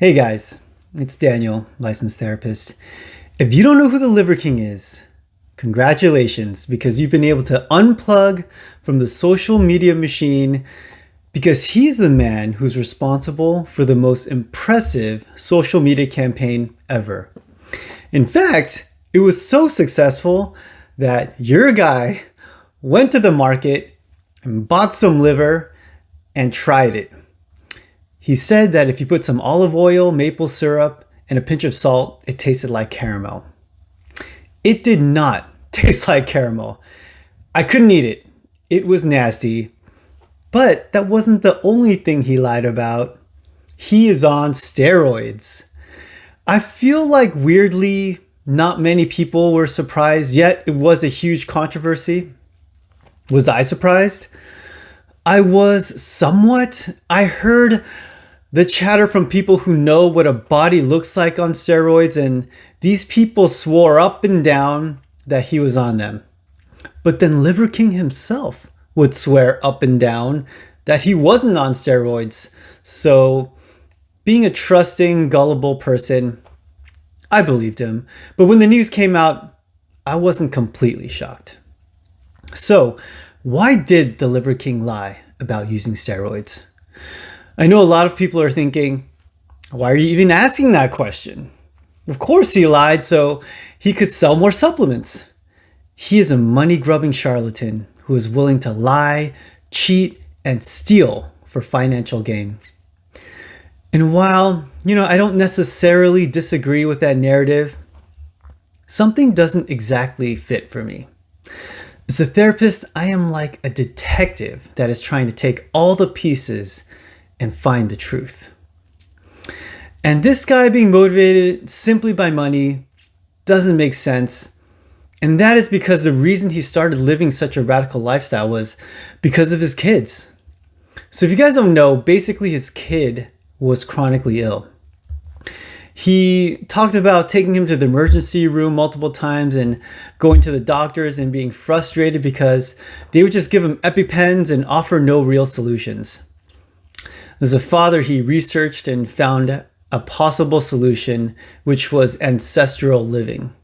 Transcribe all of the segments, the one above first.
Hey guys, it's Daniel, licensed therapist. If you don't know who the Liver King is, congratulations, because you've been able to unplug from the social media machine because he's the man who's responsible for the most impressive social media campaign ever. In fact, it was so successful that your guy went to the market and bought some liver and tried it. He said that if you put some olive oil, maple syrup, and a pinch of salt, it tasted like caramel. It did not taste like caramel. I couldn't eat it. It was nasty. But that wasn't the only thing he lied about. He is on steroids. I feel like weirdly, not many people were surprised, yet it was a huge controversy. Was I surprised? I was somewhat. I heard the chatter from people who know what a body looks like on steroids, and these people swore up and down that he was on them. But then Liver King himself would swear up and down that he wasn't on steroids. So, being a trusting, gullible person, I believed him. But when the news came out, I wasn't completely shocked. So, why did the Liver King lie about using steroids? I know a lot of people are thinking, why are you even asking that question? Of course he lied so he could sell more supplements. He is a money-grubbing charlatan who is willing to lie, cheat, and steal for financial gain. And while, I don't necessarily disagree with that narrative, something doesn't exactly fit for me. As a therapist, I am like a detective that is trying to take all the pieces and find the truth. And this guy being motivated simply by money doesn't make sense. And that is because the reason he started living such a radical lifestyle was because of his kids. So if you guys don't know, basically his kid was chronically ill. He talked about taking him to the emergency room multiple times and going to the doctors and being frustrated because they would just give him EpiPens and offer no real solutions. As a father, he researched and found a possible solution, which was ancestral living.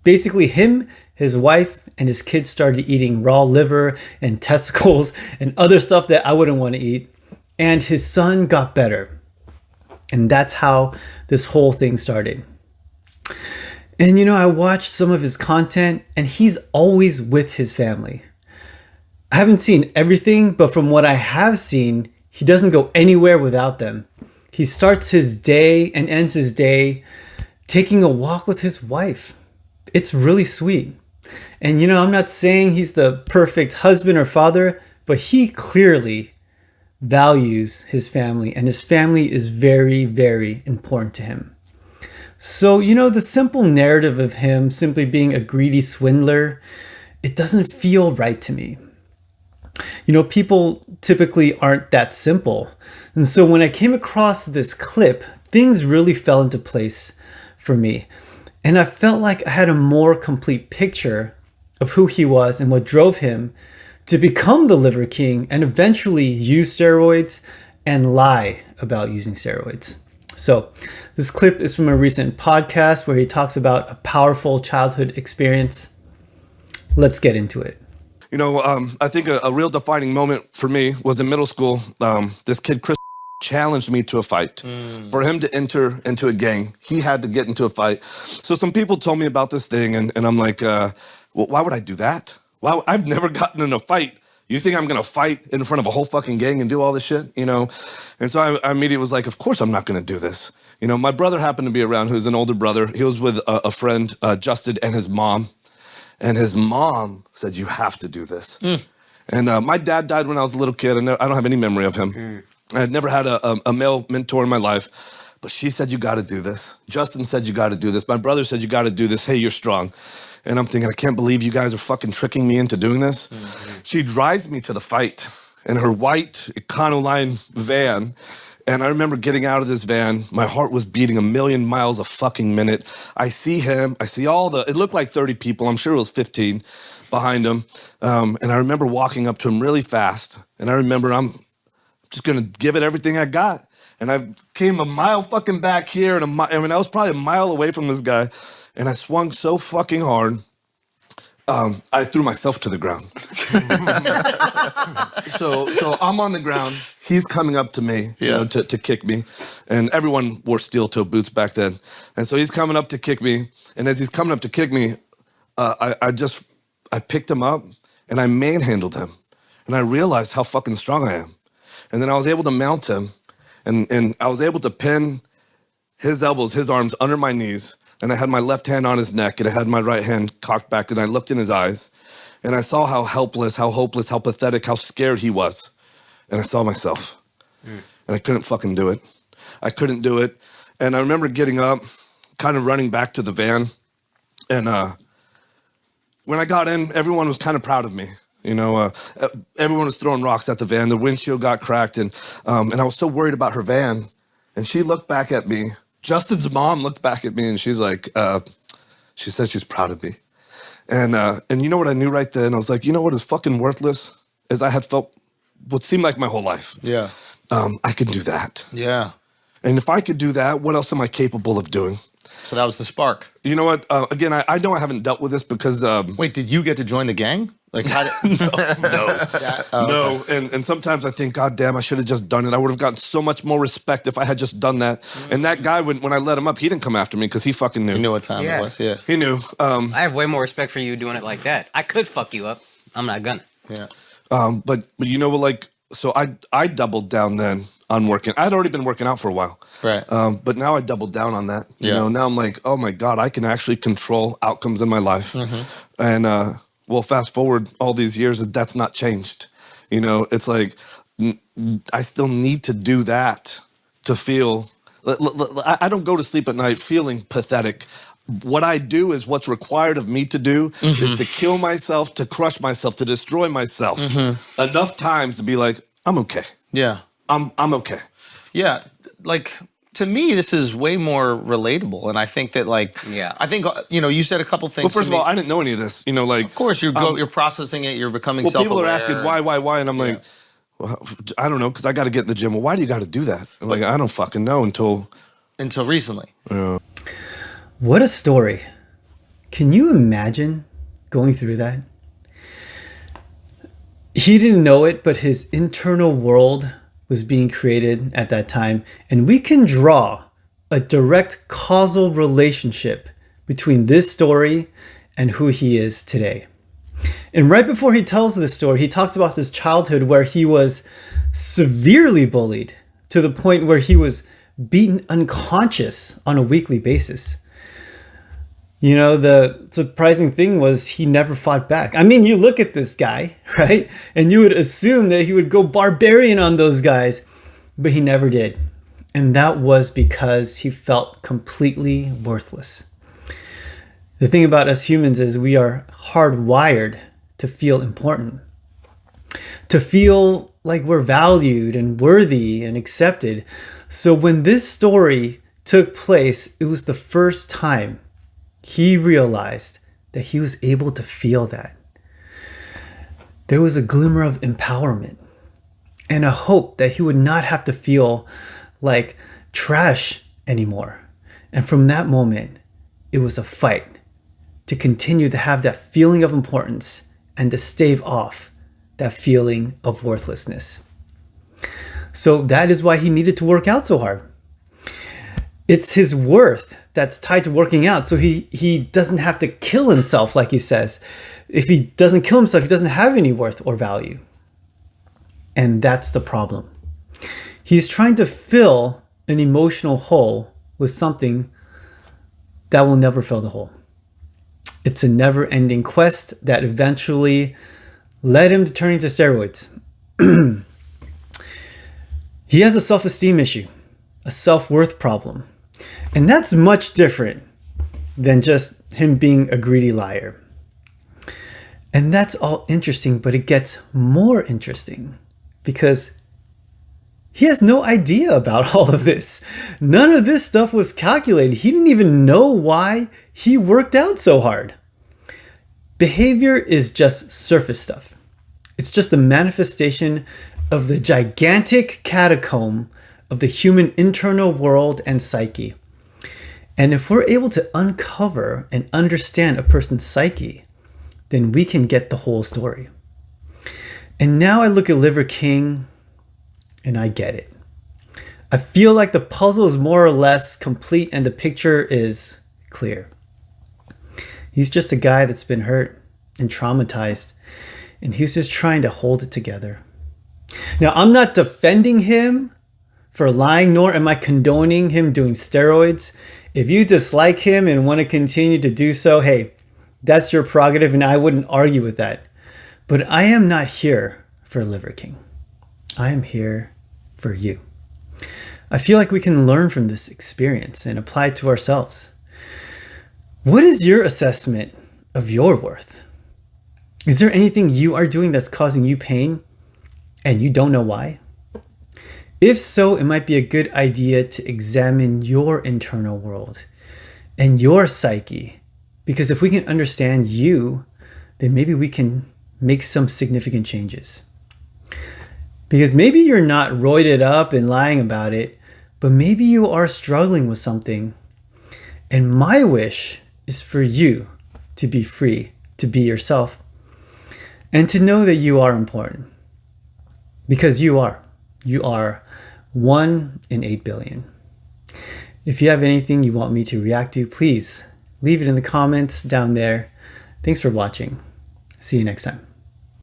Basically, him, his wife, and his kids started eating raw liver and testicles and other stuff that I wouldn't want to eat. And his son got better. And that's how this whole thing started. And I watched some of his content, and he's always with his family. I haven't seen everything, but from what I have seen, he doesn't go anywhere without them. He starts his day and ends his day taking a walk with his wife. It's really sweet. And I'm not saying he's the perfect husband or father, but he clearly values his family, and his family is very, very important to him. So, the simple narrative of him simply being a greedy swindler, it doesn't feel right to me. People typically aren't that simple. And so when I came across this clip, things really fell into place for me. And I felt like I had a more complete picture of who he was and what drove him to become the Liver King and eventually use steroids and lie about using steroids. So this clip is from a recent podcast where he talks about a powerful childhood experience. Let's get into it. I think a real defining moment for me was in middle school. This kid, Chris, challenged me to a fight. For him to enter into a gang, he had to get into a fight. So some people told me about this thing, and I'm like, well, why would I do that? I've never gotten in a fight. You think I'm going to fight in front of a whole fucking gang and do all this shit, And so I immediately was like, of course I'm not going to do this. My brother happened to be around, who's an older brother. He was with a friend, Justin, and his mom. And his mom said, you have to do this. And my dad died when I was a little kid, and I don't have any memory of him. I had never had a male mentor in my life, but she said, you got to do this. Justin said, you got to do this. My brother said, you got to do this. Hey, you're strong. And I'm thinking, I can't believe you guys are fucking tricking me into doing this. She drives me to the fight in her white Econoline van. And I remember getting out of this van, my heart was beating 1,000,000 miles a fucking minute. I see him, I see it looked like 30 people, I'm sure it was 15 behind him. And I remember walking up to him really fast. And I remember I'm just gonna give it everything I got. And I came a mile fucking back here, and I mean, I was probably a mile away from this guy, and I swung so fucking hard, I threw myself to the ground. So I'm on the ground. He's coming up to me, you know, to kick me, and everyone wore steel toe boots back then. And so he's coming up to kick me, and as he's coming up to kick me, I picked him up and I manhandled him, and I realized how fucking strong I am. And then I was able to mount him, and I was able to pin his elbows, his arms under my knees, and I had my left hand on his neck, and I had my right hand cocked back, and I looked in his eyes, and I saw how helpless, how hopeless, how pathetic, how scared he was. And I saw myself, and I couldn't fucking do it. I couldn't do it. And I remember getting up, kind of running back to the van, and when I got in, everyone was kind of proud of me. You know, everyone was throwing rocks at the van. The windshield got cracked, and I was so worried about her van. And she looked back at me. Justin's mom looked back at me, and she's like, she said she's proud of me. And you know what I knew right then? I was like, you know what is fucking worthless? Is I had felt what seemed like my whole life. Yeah. I can do that. Yeah. And if I could do that, what else am I capable of doing? So that was the spark. You know what? Again, I know I haven't dealt with this because... Wait, did you get to join the gang? Like, how did... No. And sometimes I think, God damn, I should have just done it. I would have gotten so much more respect if I had just done that. And that guy, when I let him up, he didn't come after me because he fucking knew. You knew what time it was, yeah. He knew. I have way more respect for you doing it like that. I could fuck you up. I'm not gonna. Yeah. But you know what, like, so I doubled down then on working. I'd already been working out for a while. Right. But now I doubled down on that. You Yeah. know, now I'm like, oh my God, I can actually control outcomes in my life. And well, fast forward all these years, that's not changed. You know, it's like, I still need to do that to feel, I don't go to sleep at night feeling pathetic. What I do is what's required of me to do is to kill myself, to crush myself, to destroy myself enough times to be like, I'm okay. Yeah. I'm okay. Yeah. Like, to me, this is way more relatable. And I think that, like, Yeah. I think, you know, you said a couple things. Well, first to of all, me. I didn't know any of this. You know, like, Of course, you're processing it, you're becoming well, self-aware. people are asking why, and I'm like, well, I don't know, because I got to get in the gym. Well, why do you got to do that? I'm like, I don't fucking know until recently. What a story. Can you imagine going through that? He didn't know it, but his internal world was being created at that time. And we can draw a direct causal relationship between this story and who he is today. And right before he tells this story, he talks about his childhood where he was severely bullied to the point where he was beaten unconscious on a weekly basis. You know, the surprising thing was he never fought back. I mean, you look at this guy, right? And you would assume that he would go barbarian on those guys, but he never did. And that was because he felt completely worthless. The thing about us humans is we are hardwired to feel important, to feel like we're valued and worthy and accepted. So when this story took place, it was the first time he realized that he was able to feel that. There was a glimmer of empowerment and a hope that he would not have to feel like trash anymore. And from that moment, it was a fight to continue to have that feeling of importance and to stave off that feeling of worthlessness. So that is why he needed to work out so hard. It's his worth that's tied to working out. So he doesn't have to kill himself, like he says. If he doesn't kill himself, he doesn't have any worth or value. And that's the problem. He's trying to fill an emotional hole with something that will never fill the hole. It's a never-ending quest that eventually led him to turning to steroids. He has a self-esteem issue, a self-worth problem. And that's much different than just him being a greedy liar. And that's all interesting, but it gets more interesting because he has no idea about all of this. None of this stuff was calculated. He didn't even know why he worked out so hard. Behavior is just surface stuff. It's just a manifestation of the gigantic catacomb of the human internal world and psyche. And if we're able to uncover and understand a person's psyche, then we can get the whole story. And now I look at Liver King and I get it. I feel like the puzzle is more or less complete and the picture is clear. He's just a guy that's been hurt and traumatized, and he's just trying to hold it together. Now, I'm not defending him for lying, nor am I condoning him doing steroids. If you dislike him and want to continue to do so, hey, that's your prerogative, and I wouldn't argue with that. But I am not here for Liver King. I am here for you. I feel like we can learn from this experience and apply it to ourselves. What is your assessment of your worth? Is there anything you are doing that's causing you pain and you don't know why? If so, it might be a good idea to examine your internal world and your psyche, because if we can understand you, then maybe we can make some significant changes. Because maybe you're not roided up and lying about it, but maybe you are struggling with something. And my wish is for you to be free, to be yourself, and to know that you are important. Because you are. You are 1 in 8 billion. If you have anything you want me to react to, please leave it in the comments down there. Thanks for watching. See you next time.